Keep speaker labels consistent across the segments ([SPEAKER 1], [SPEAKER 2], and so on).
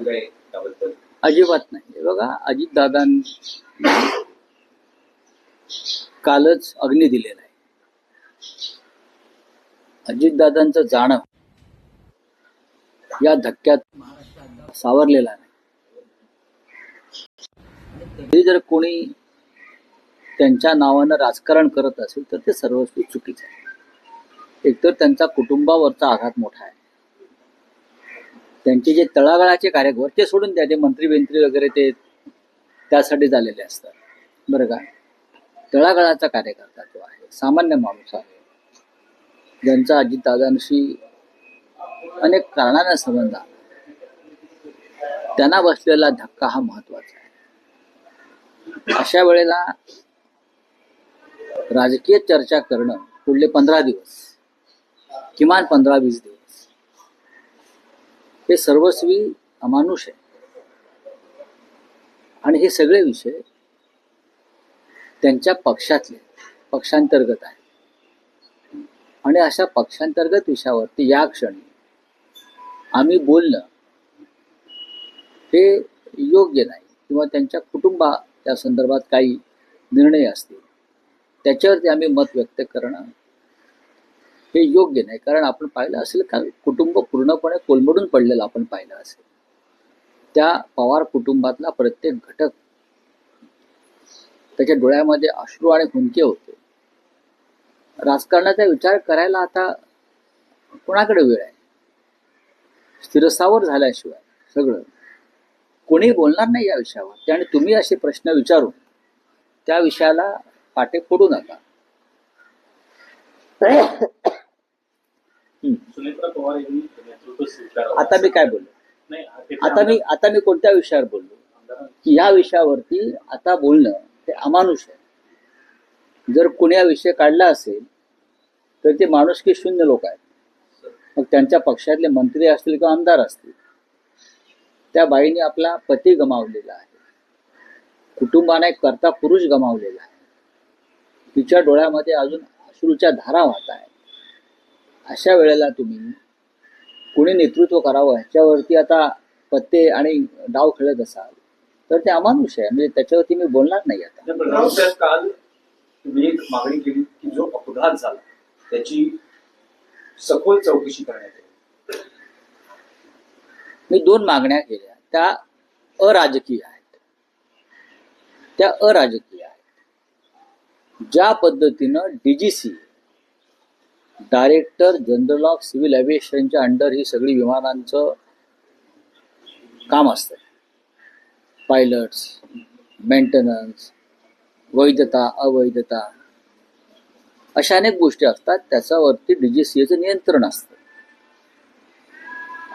[SPEAKER 1] काय त्याबद्दल?
[SPEAKER 2] अजिबात नाही. बघा, अजितदादांना कालच अग्नी दिलेला आहे. अजितदादांचं जाणं या धक्क्यात महाराष्ट्रात सावरलेला नाही. तरी जर कोणी त्यांच्या नावानं राजकारण करत असेल तर ते सर्वस्वी चुकीचं आहे. एकतर त्यांचा कुटुंबावरचा आघात मोठा आहे. त्यांचे जे तळागाळाचे कार्यकर्ते ते सोडून द्या, ते मंत्री वगैरे ते त्यासाठी झालेले असतात, बरं का. तळागाळाचा कार्यकर्ता तो आहे, सामान्य माणूस आहे, ज्यांचा अजितदादांशी अनेक कारणाने संबंध आला. त्यांना बसलेला धक्का हा महत्वाचा आहे. अशा वेळेला राजकीय चर्चा करणं पुढले 15 दिवस, किमान 15-20 दिवस, हे सर्वस्वी अमानुष आहे. आणि हे सगळे विषय त्यांच्या पक्षांतर्गत आहे. आणि अशा पक्षांतर्गत विषयावरती या क्षणी आम्ही बोलणं हे योग्य नाही, किंवा त्यांच्या कुटुंबाच्या संदर्भात काही निर्णय असतील त्याच्यावरती आम्ही मत व्यक्त करणं हे योग्य नाही. कारण आपण पाहिलं असेल का, कुटुंब पूर्णपणे कोलमडून पडलेलं आपण पाहिलं असेल. त्या पवार कुटुंबातला प्रत्येक घटक, त्याच्या डोळ्यामध्ये अश्रू आणि हुंदके होते. राजकारणाचा विचार करायला आता कोणाकडे वेळ आहे? स्थिरस्थावर झाल्याशिवाय सगळं कोणी बोलणार नाही या विषयावर. आणि तुम्ही असे प्रश्न विचारून त्या विषयाला पाटे फोडू नका.
[SPEAKER 1] सुनेत्रा पवार यांनी नेतृत्व स्वीकारलं.
[SPEAKER 2] आता मी काय बोललो? आता मी कोणत्या विषयावर बोललो? की या विषयावरती आता बोलणं हे अमानुष आहे. जर कोणी हा विषय काढला असेल तर ते माणुसकी शून्य लोक आहेत. मग त्यांच्या पक्षातले मंत्री असतील किंवा आमदार असतील. त्या बाईने आपला पती गमावलेला आहे, कुटुंबाने एक कर्ता पुरुष गमावलेला आहे, तिच्या डोळ्यामध्ये अजून अश्रूच्या धारा वाहत आहेत. अशा वेळेला तुम्ही कोणी नेतृत्व करावं ह्याच्यावरती आता पत्ते आणि डाव खेळत असाल तर ते अमानुष आहे. म्हणजे त्याच्यावरती मी बोलणार नाही. आता
[SPEAKER 1] काल तुम्ही एक मागणी केली की जो अपघात झाला त्याची सखोल चौकशी करण्यात येईल.
[SPEAKER 2] मी 2 मागण्या केल्या, त्या अराजकीय आहेत. ज्या पद्धतीनं DGC, director general of civil एव्हिएशनच्या अंडर ही सगळी विमानांचं काम असतं, पायलट्स, मेंटेनन्स, वैधता अवैधता अशा अनेक गोष्टी असतात, त्याच्यावरती DGCAचं नियंत्रण असतं.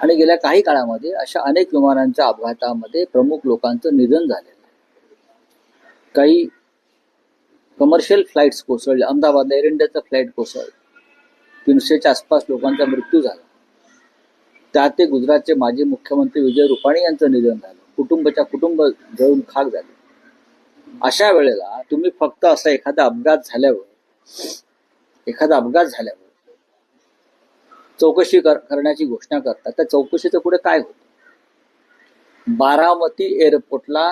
[SPEAKER 2] आणि गेल्या काही काळामध्ये अशा अनेक विमानांच्या अपघातामध्ये प्रमुख लोकांचं निधन झालेलं आहे. काही कमर्शियल फ्लाईट्स कोसळले. अहमदाबादला एअर इंडियाचं फ्लाईट कोसळलं, 300च्या आसपास लोकांचा मृत्यू झाला. त्यात ते गुजरातचे माजी मुख्यमंत्री विजय रुपाणी यांचं निधन झालं. कुटुंब जळून खाक झाले. अशा वेळेला तुम्ही फक्त असा एखादा अपघात झाल्यावर चौकशी करण्याची घोषणा करतात. त्या चौकशीचं पुढे काय होतं? बारामती एअरपोर्टला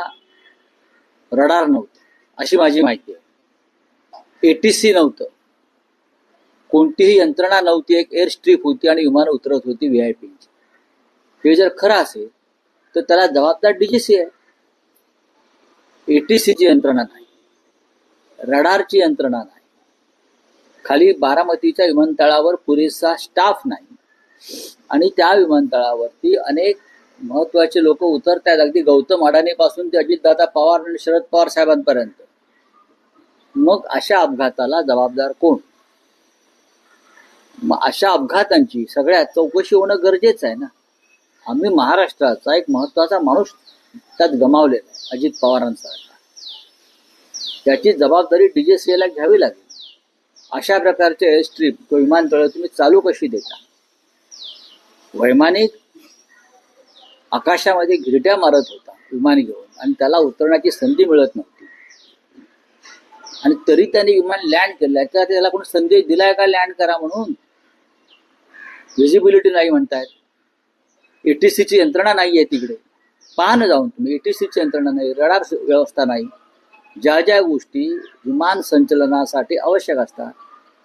[SPEAKER 2] रडार नव्हतं अशी माझी माहिती आहे. ATC नव्हतं, कोणतीही यंत्रणा नव्हती. एक एअर स्ट्रीप होती आणि विमानं उतरत होती VIPची. हे जर खरं असेल तर त्याला जबाबदार DGC आहे. ATCची यंत्रणा नाही, रडारची यंत्रणा नाही, खाली बारामतीच्या विमानतळावर पुरेसा स्टाफ नाही, आणि त्या विमानतळावरती अनेक महत्वाचे लोक उतरत आहेत, अगदी गौतम अडाणी पासून ते अजितदादा पवार आणि शरद पवार साहेबांपर्यंत. मग अशा अपघाताला जबाबदार कोण? मग अशा अपघातांची सगळ्यात चौकशी होणं गरजेचं आहे ना. आम्ही महाराष्ट्राचा एक महत्वाचा माणूस त्यात गमावलेला आहे, अजित पवारांसारखा. त्याची जबाबदारी DGCAला घ्यावी लागेल. अशा प्रकारचे एअर स्ट्रीप किंवा विमानतळ तुम्ही चालू कशी देता? वैमानिक आकाशामध्ये घिरट्या मारत होता विमान घेऊन, आणि त्याला उतरण्याची संधी मिळत नव्हती, आणि तरी त्याने विमान लँड केलं. त्याला कोण संदेश दिलाय का लँड करा म्हणून? व्हिजिबिलिटी नाही म्हणतायत, ATCची यंत्रणा नाही आहे तिकडे. पाहणं जाऊन तुम्ही, ATC यंत्रणा नाही, रडार व्यवस्था नाही, ज्या ज्या गोष्टी विमान संचलनासाठी आवश्यक असतात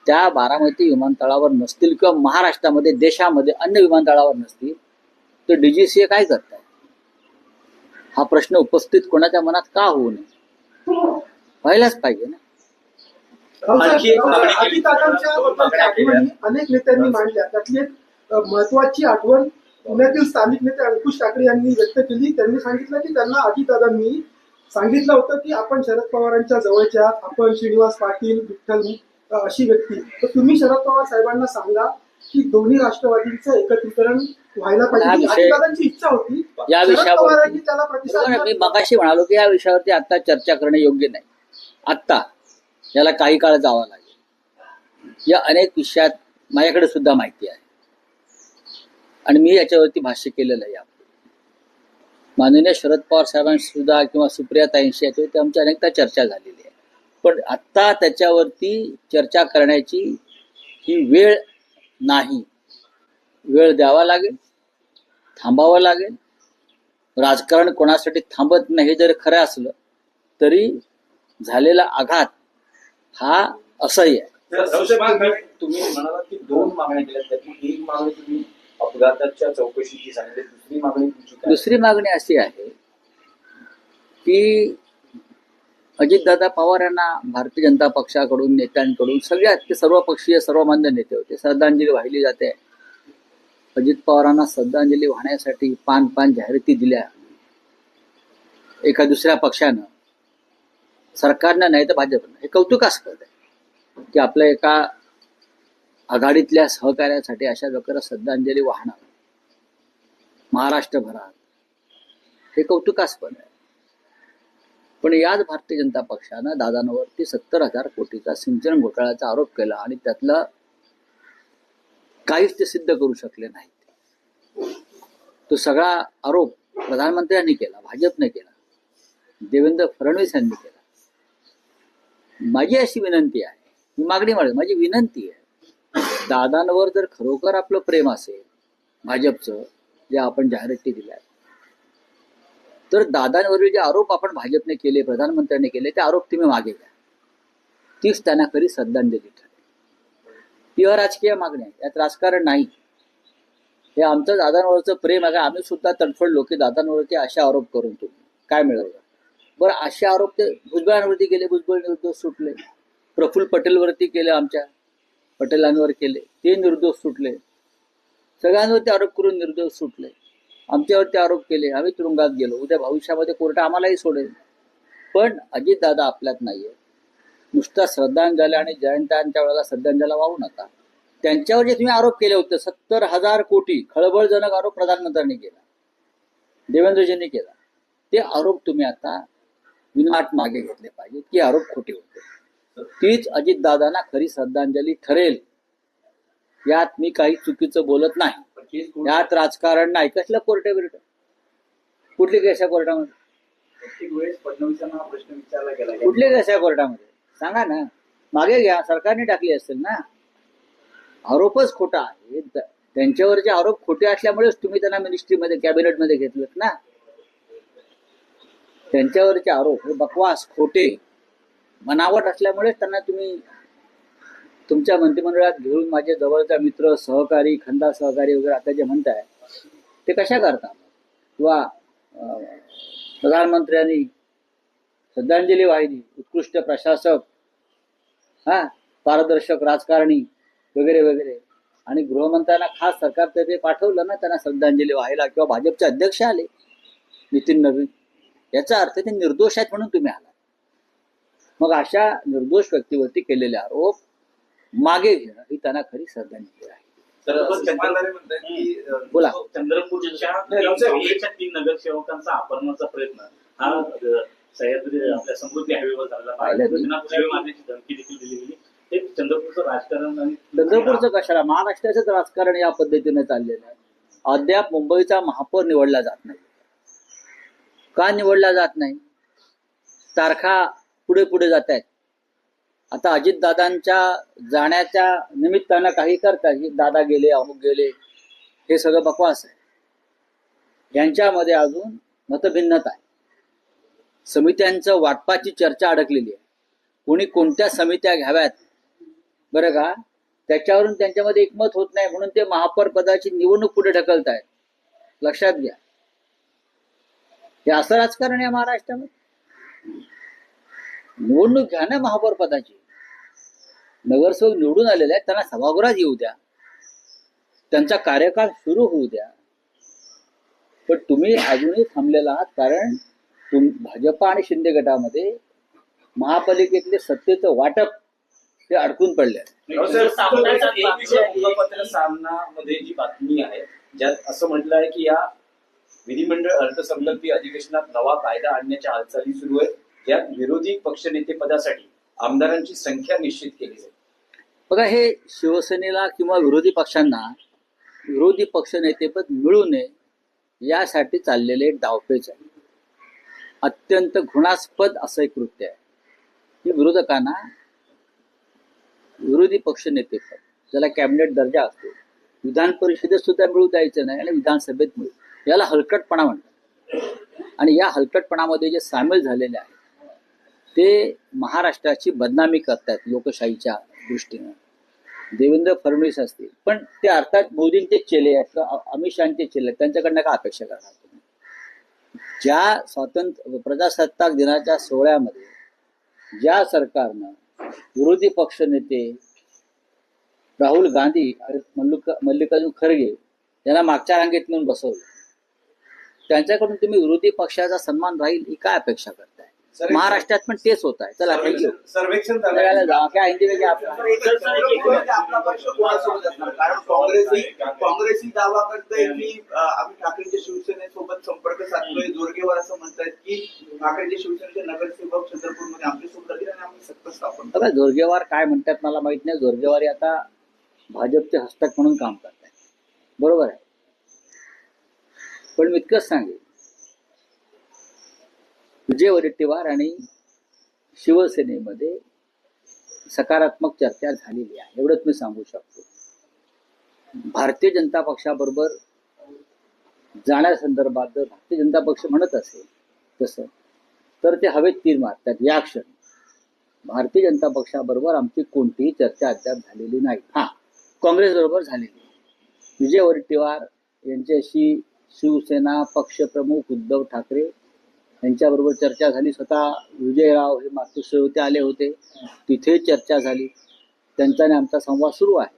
[SPEAKER 2] त्या बारामती विमानतळावर नसतील किंवा महाराष्ट्रामध्ये देशामध्ये अन्य विमानतळावर नसतील तर DGCA काय करताय? हा प्रश्न उपस्थित कोणाच्या मनात का होऊ नये? व्हायलाच पाहिजे ना.
[SPEAKER 1] आणखी एक मागणी केली.
[SPEAKER 3] अजितदादांच्या आठवणी अनेक नेत्यांनी मांडल्या. त्यातली एक महत्वाची आठवण पुण्यातील स्थानिक नेते अंकुश ठाकरे यांनी व्यक्त केली. त्यांनी सांगितलं की त्यांना अजितदादांनी सांगितलं होतं की आपण शरद पवारांच्या जवळचे आहात, आपण श्रीनिवास पाटील, विठ्ठल अशी व्यक्ती, तर तुम्ही शरद पवार साहेबांना सांगा की दोन्ही राष्ट्रवादींचं एकत्रीकरण व्हायला पाहिजे. अजितदादांची इच्छा होती.
[SPEAKER 2] या
[SPEAKER 3] शरद पवारांनी
[SPEAKER 2] विषयावरती
[SPEAKER 3] त्याला प्रतिसाद
[SPEAKER 2] मी मगाशी म्हणालो की या विषयावरती आता चर्चा करणे योग्य नाही. आत्ता याला काही काळ जावं लागेल. या अनेक विषयात माझ्याकडे सुद्धा माहिती आहे आणि मी याच्यावरती भाष्य केलेलं आहे. माननीय शरद पवार साहेबांशी सुद्धा किंवा सुप्रियाताईंशी याच्यावरती आमची अनेकदा चर्चा झालेली आहे. पण आत्ता त्याच्यावरती चर्चा करण्याची ही वेळ नाही. वेळ द्यावा लागेल, थांबावं लागेल. राजकारण कोणासाठी थांबत नाही हे जर खरं असलं तरी झालेला आघात हा असह्य आहे.
[SPEAKER 1] तुम्ही म्हणालात की 2 मागण्या केल्या, त्यातली एक मागणी तुम्ही अपघाताच्या चौकशीची सांगितली, दुसरी मागणी तुमची काय?
[SPEAKER 2] दुसरी मागणी अशी आहे की अजितदादा पवार यांना भारतीय जनता पक्षाकडून, नेत्यांकडून, सगळ्यात ते सर्वपक्षीय सर्वमान्य नेते होते, श्रद्धांजली वाहिली जाते. अजित पवारांना श्रद्धांजली वाहण्यासाठी पान जाहिराती दिल्या एका दुसऱ्या पक्षानं, सरकारनं नाही तर भाजपनं. हे कौतुकास्पद आहे की आपल्या एका आघाडीतल्या सहकार्यासाठी अशा प्रकारे श्रद्धांजली वाहणं महाराष्ट्रभरात हे कौतुकास्पद आहे. पण याच भारतीय जनता पक्षानं दादांवरती 70,000 कोटीचा सिंचन घोटाळ्याचा आरोप केला आणि त्यातला काहीच ते सिद्ध करू शकले नाहीत. तो सगळा आरोप प्रधानमंत्र्यांनी केला, भाजपने केला, देवेंद्र फडणवीस यांनी केला. माझी अशी विनंती आहे, मी मागणी म्हणत, माझी विनंती आहे, दादांवर जर खरोखर आपलं प्रेम असेल भाजपचं, जे आपण जाहिराती दिल्या, तर दादांवरील जे आरोप आपण भाजपने केले, प्रधानमंत्र्यांनी केले, ते आरोप तुम्ही मागे घ्या. तीच त्यांना खरी श्रद्धांजली ठरेल. ती अराजकीय मागणी आहे, यात राजकारण नाही. हे आमचं दादांवरचं प्रेम आहे. आम्ही सुद्धा तडफडलो की दादांवरती असे आरोप करून तुम्ही काय मिळवलं. बरं, असे आरोप ते भुजबळांवरती केले, भुजबळ निर्दोष सुटले. प्रफुल्ल पटेलवरती केले, आमच्या पटेलांवर केले, ते निर्दोष सुटले. सगळ्यांवरती आरोप करून निर्दोष सुटले. आमच्यावरती आरोप केले, आम्ही तुरुंगात गेलो. उद्या भविष्यामध्ये कोर्ट आम्हालाही सोडेल. पण अजितदादा आपल्यात नाहीये. नुसता श्रद्धांजली आणि जयंत्यांच्या वेळेला श्रद्धांजली वाहू नका. त्यांच्यावर जे तुम्ही आरोप केले होते 70,000 कोटी, खळबळजनक आरोप प्रधानमंत्र्यांनी केला, देवेंद्रजींनी केला, ते आरोप तुम्ही आता विनाट मागे घेतले पाहिजे की आरोप खोटे होते. तीच अजितदादांना खरी श्रद्धांजली ठरेल. यात मी काही चुकीचं बोलत नाही. यात राजकारण नाही. कसलं कोर्ट बिर्ट, कुठली केस आहे कोर्टामध्ये?
[SPEAKER 1] प्रत्येक वेळेस फडणवीसांना हा प्रश्न विचारला गेला.
[SPEAKER 2] कुठले केस आहे कोर्टामध्ये सांगा ना. मागे घ्या, सरकारने टाकली असेल ना. आरोपच खोटा आहे. त्यांच्यावरचे आरोप खोटे असल्यामुळेच तुम्ही त्यांना मिनिस्ट्रीमध्ये, कॅबिनेटमध्ये घेतलेत ना. त्यांच्यावरचे आरोप हे बकवास, खोटे, बनावट असल्यामुळेच त्यांना तुम्ही तुमच्या मंत्रिमंडळात घेऊन, माझे जवळचा मित्र, सहकारी, खंदा सहकारी वगैरे आता जे म्हणताय ते कशा करता? किंवा प्रधानमंत्र्यांनी श्रद्धांजली वाहिली, उत्कृष्ट प्रशासक, पारदर्शक राजकारणी वगैरे वगैरे, आणि गृहमंत्र्यांना खास सरकारतर्फे पाठवलं ना त्यांना श्रद्धांजली व्हायला, किंवा भाजपचे अध्यक्ष आले नितीन नवीन, याचा अर्थ ते निर्दोष आहेत म्हणून तुम्ही आला. मग अशा निर्दोष व्यक्तीवरती केलेले आरोप मागे घेणं ही त्यांना खरी श्रद्धांजली आहे. बोला.
[SPEAKER 4] चंद्रपूरच्या 3 नगरसेवकांचा अपहरणाचा प्रयत्न हा सह्याद्री आपल्या समृद्धी हायवेवर झाला. मारण्याची धमकी देखील दिली गेली. हे चंद्रपूरचं राजकारण आणि
[SPEAKER 2] चंद्रपूरचं कशाला, महाराष्ट्राचंच राजकारण या पद्धतीने चाललेलं आहे. अद्याप मुंबईचा महापौर निवडला जात नाही. का निवडला जात नाही? तारखा पुढे पुढे जात आहेत. आता अजितदादांच्या जाण्याच्या निमित्तानं काही करतात, दादा गेले, अमुक गेले, हे सगळं बकवास आहे. यांच्यामध्ये अजून मतभिन्नता आहे. समित्यांचं वाटपाची चर्चा अडकलेली आहे. कोणी कोणत्या समित्या घ्याव्यात बरं का, त्याच्यावरून त्यांच्यामध्ये एकमत होत नाही, म्हणून ते महापौर पदाची निवडणूक पुढे ढकलतायत. लक्षात घ्या, हे असं राजकारण आहे महाराष्ट्रामध्ये. निवडणूक घ्या ना महापौर पदाची. नगरसेवक निवडून आलेले आहेत, त्यांना सभागृहात येऊ द्या, त्यांचा कार्यकाळ सुरू होऊ द्या. पण तुम्ही अजूनही थांबलेला आहात, कारण भाजपा आणि शिंदे गटामध्ये महापालिकेतले सत्तेचं वाटप ते अडकून पडले आहे.
[SPEAKER 1] वृत्तपत्र सामनामध्ये जी बातमी आहे, ज्यात असं म्हटलं आहे की या विधिमंडळ अर्थसंकल्पीय अधिवेशनात नवा कायदा आणण्याच्या हालचाली सुरू आहेत, ज्यात विरोधी पक्षनेते पदासाठी आमदारांची संख्या निश्चित केली जाईल.
[SPEAKER 2] बघा, हे शिवसेनेला किंवा विरोधी पक्षांना विरोधी पक्षनेतेपद मिळू नये यासाठी चाललेले एक डावपेच आहे. अत्यंत घृणास्पद असं एक कृत्य आहे की विरोधकांना विरोधी पक्षनेतेपद, ज्याला कॅबिनेट दर्जा असतो, विधान परिषदेत सुद्धा मिळू द्यायचं नाही आणि विधानसभेत मिळू, याला हलकटपणा म्हणतात. आणि या हलकटपणामध्ये जे सामील झालेले आहेत ते महाराष्ट्राची बदनामी करतात लोकशाहीच्या दृष्टीने. देवेंद्र फडणवीस असतील, पण ते अर्थात मोदींचे चेले आहेत, अमित शहाचे चेले आहेत, त्यांच्याकडनं काय अपेक्षा करणार तुम्ही? ज्या प्रजासत्ताक दिनाच्या सोहळ्यामध्ये ज्या सरकारनं विरोधी पक्षनेते राहुल गांधी आणि मल्लिकार्जुन खरगे यांना मागच्या रांगेत नेऊन बसवलं, त्यांच्याकडून तुम्ही विरोधी पक्षाचा सन्मान राहील ही काय अपेक्षा करताय? महाराष्ट्रात पण तेच होत आहे. चला
[SPEAKER 5] सर्वेक्षण
[SPEAKER 2] क्या हिंदी में क्या
[SPEAKER 5] आपला पक्ष कोणासोबत असणार? कारण काँग्रेसही दावा करताय की आम्ही ठाकरेंच्या शिवसेनेसोबत संपर्क साधतोय. जोरगेवार असं म्हणतायत की ठाकरेंच्या शिवसेनेचे नगरसेवक चंद्रपूरमध्ये आमच्यासोबत राहतील आणि आम्ही सत्ता स्थापन.
[SPEAKER 2] बघा, जोरगेवार काय म्हणतात मला माहित नाही. जोरगेवारी आता भाजपचे हस्तक म्हणून काम करतायत, बरोबर आहे. पण मी इतकंच सांगेन, विजय वडेट्टीवार आणि शिवसेनेमध्ये सकारात्मक चर्चा झालेली आहे, एवढंच मी सांगू शकतो. भारतीय जनता पक्षाबरोबर जाण्यासंदर्भात जर भारतीय जनता पक्ष म्हणत असेल तसं, तर ते हवेत तीर मारतात. या क्षणी भारतीय जनता पक्षाबरोबर आमची कोणतीही चर्चा अद्याप झालेली नाही. हां, काँग्रेस बरोबर झालेली. विजय वडेट्टीवार यांच्याशी शिवसेना पक्षप्रमुख उद्धव ठाकरे यांच्याबरोबर चर्चा झाली. स्वतः विजयराव हे मातोश्रीवरती आले होते, तिथे चर्चा झाली. त्यांचा आणि आमचा संवाद सुरू आहे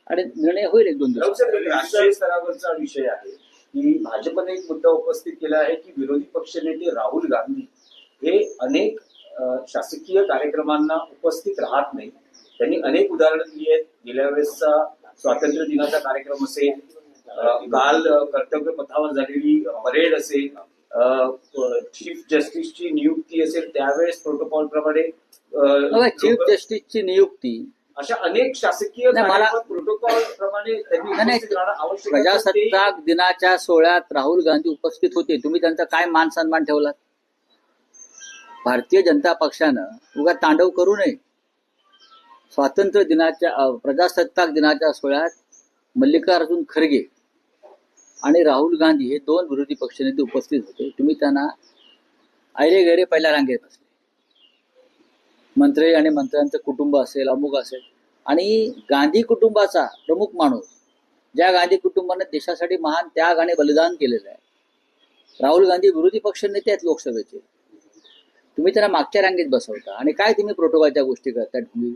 [SPEAKER 2] आणि निर्णय होईल एक दोन दिवस.
[SPEAKER 1] राष्ट्रीय स्तरावरचा विषय आहे की भाजपने एक मुद्दा उपस्थित केला आहे की विरोधी पक्षनेते राहुल गांधी हे अनेक शासकीय कार्यक्रमांना उपस्थित राहत नाही. त्यांनी अनेक उदाहरणं दिली आहेत. गेल्या वेळेसचा स्वातंत्र्य दिनाचा कार्यक्रम असेल, काल कर्तव्य पथावर झालेली परेड असेल, चीफ जस्टिसची नियुक्ती असेल, त्यावेळेस प्रोटोकॉल प्रमाणे
[SPEAKER 2] चीफ जस्टिसची नियुक्ती,
[SPEAKER 1] अशा अनेक शासकीय प्रोटोकॉल प्रमाणे त्यांनी आवश्यक.
[SPEAKER 2] प्रजासत्ताक दिनाच्या सोहळ्यात राहुल गांधी उपस्थित होते, तुम्ही त्यांचा काय मान सन्मान ठेवला? भारतीय जनता पक्षानं उगा तांडव करू नये. स्वातंत्र्य दिनाच्या प्रजासत्ताक दिनाच्या सोहळ्यात मल्लिकार्जुन खरगे आणि राहुल गांधी हे दोन विरोधी पक्षनेते उपस्थित होते. तुम्ही त्यांना ऐरे गैरे पहिल्या रांगेत बसले. मंत्री आणि मंत्र्यांचं कुटुंब असेल, अमुक असेल, आणि गांधी कुटुंबाचा प्रमुख माणूस, ज्या गांधी कुटुंबाने देशासाठी महान त्याग आणि बलिदान केलेलं आहे, राहुल गांधी विरोधी पक्षनेते आहेत लोकसभेचे. तुम्ही त्यांना मागच्या रांगेत बसवता आणि काय तुम्ही प्रोटोकॉलच्या गोष्टी करता? तुम्ही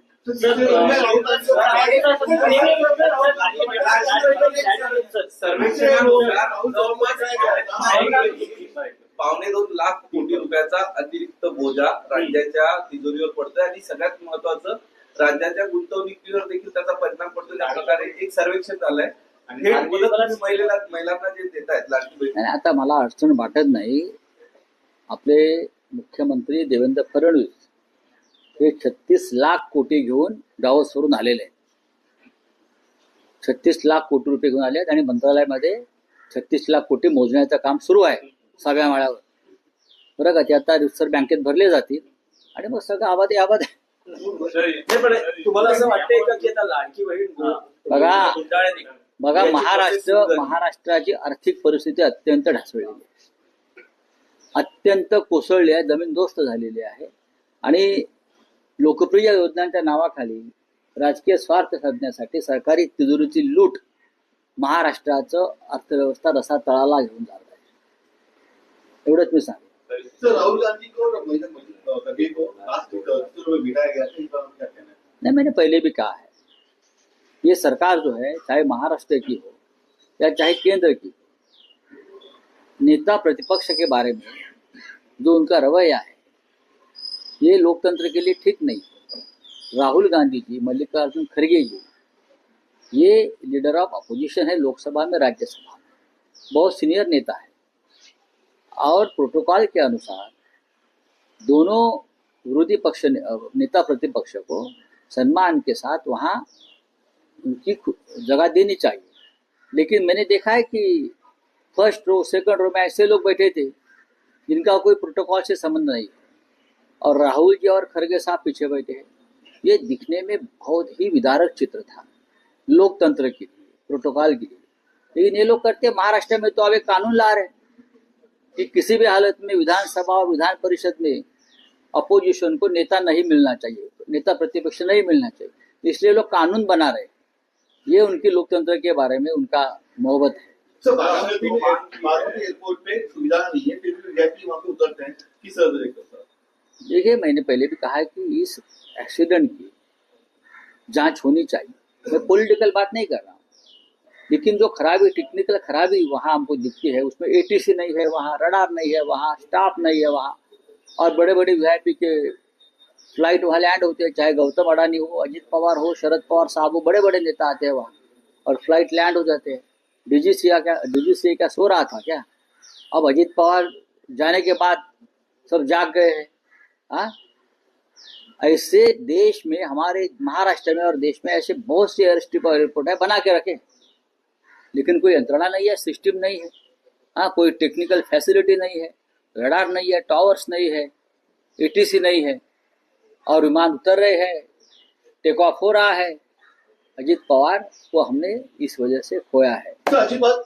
[SPEAKER 5] $2.25 लाख कोटी रुपयाचा अतिरिक्त बोजा राज्याच्या तिजोरीवर पडतोय आणि सगळ्यात महत्वाचं राज्याच्या गुंतवणुकीवर देखील त्याचा परिणाम पडतो. त्या प्रकारे एक सर्वेक्षण झालंय आणि महिलांना जे देत आहेत लाडकी बहीण.
[SPEAKER 2] आता मला अडचण वाटत नाही. आपले मुख्यमंत्री देवेंद्र फडणवीस हे 36 लाख कोटी घेऊन डावोसवरून आलेले आहेत. 36 लाख कोटी रुपये घेऊन आले आहेत आणि मंत्रालयामध्ये 36 लाख कोटी मोजण्याचं काम सुरू आहे सगळ्या माळ्यावर, बरं का. ते आता रिझर्व्ह बँकेत भरले जातील आणि मग सगळं आबाद आहे.
[SPEAKER 1] तुम्हाला असं वाटतंय का की आता लाडकी बहीण
[SPEAKER 2] बघा महाराष्ट्राची आर्थिक परिस्थिती अत्यंत ढासळलेली आहे. अत्यंत कोसळली आहे, जमीनदोस्त झालेली आहे आणि लोकप्रिय योजनांच्या नावाखाली राजकीय स्वार्थ साधण्यासाठी सरकारी तिजोरीची लूट महाराष्ट्राचं अर्थव्यवस्था रसा तळाला घेऊन जात आहे. एवढंच मी सांगेन.
[SPEAKER 6] सर, राहुल गांधी को खड़गे को लास्ट में बिठाया गया था, इस बार क्या कहना है?
[SPEAKER 2] नहीं, मैंने पहले भी कहा है, ये सरकार जो है चाहे महाराष्ट्र की हो या चाहे केंद्र की हो, नेता प्रतिपक्ष के बारे में जो उनका रवैया है ये लोकतंत्र के लिए ठीक नहीं है. राहुल गांधी जी, मल्लिकार्जुन खड़गे जी, ये लीडर ऑफ अपोजिशन है लोकसभा में, राज्यसभा में, बहुत सीनियर नेता है और प्रोटोकॉल के अनुसार दोनों विरोधी पक्ष नेता प्रतिपक्ष को सम्मान के साथ वहाँ उनकी जगह देनी चाहिए. लेकिन मैंने देखा है कि फर्स्ट रो सेकंड रो में ऐसे लोग बैठे थे जिनका कोई प्रोटोकॉल से संबंध नहीं है और राहुल जी और खड़गे साहब पीछे बैठे हैं. ये दिखने में बहुत ही विदारक चित्र था लोकतंत्र के लिए, प्रोटोकॉल के लिए. लेकिन ये लोग करते, महाराष्ट्र में तो अब एक कानून ला रहे हैं कि किसी भी हालत में विधानसभा और विधान परिषद में अपोजिशन को नेता नहीं मिलना चाहिए, नेता प्रतिपक्ष नहीं मिलना चाहिए, इसलिए लोग कानून बना रहे हैं. ये उनकी लोकतंत्र के बारे में उनका मोहब्बत है.
[SPEAKER 6] सर, बारामती एयरपोर्ट पे सुविधा नहीं है, फिर भी वीआईपी वहाँ पे उतरते हैं, किस तरह से देखते हो सर?
[SPEAKER 2] देखिए, मैंने पहले भी कहा है कि इस एक्सीडेंट की जांच होनी चाहिए. मैं पॉलिटिकल बात नहीं कर रहा हूँ, लेकिन जो खराबी, टेक्निकल खराबी वहाँ हमको दिखती है, उसमें एटीसी नहीं है, वहाँ रडार नहीं है, वहाँ स्टाफ नहीं है वहाँ, और बड़े बड़े वीआईपी के फ्लाइट वहाँ लैंड होते हैं, चाहे गौतम अडानी हो, अजित पवार हो, शरद पवार साहब हो, बड़े बड़े नेता आते हैं वहाँ और फ्लाइट लैंड हो जाते हैं. डीजीसीए क्या सो रहा था क्या? अब अजित पवार जाने के बाद सब जाग गए हैं. हाँ, ऐसे देश में, हमारे महाराष्ट्र में और देश में ऐसे बहुत से एयरस्ट्रिप और एयरपोर्ट है, बना के रखें, लेकिन कोई यंत्रणा नहीं है, सिस्टम नहीं है. हाँ, कोई टेक्निकल फैसिलिटी नहीं है, रडार नहीं है, टावर्स नहीं है, एटीसी नहीं है, और विमान उतर रहे हैं, टेक ऑफ हो रहा है. अजित पवार को हमने इस वजह से खोया है.
[SPEAKER 6] सर, अच्छी बात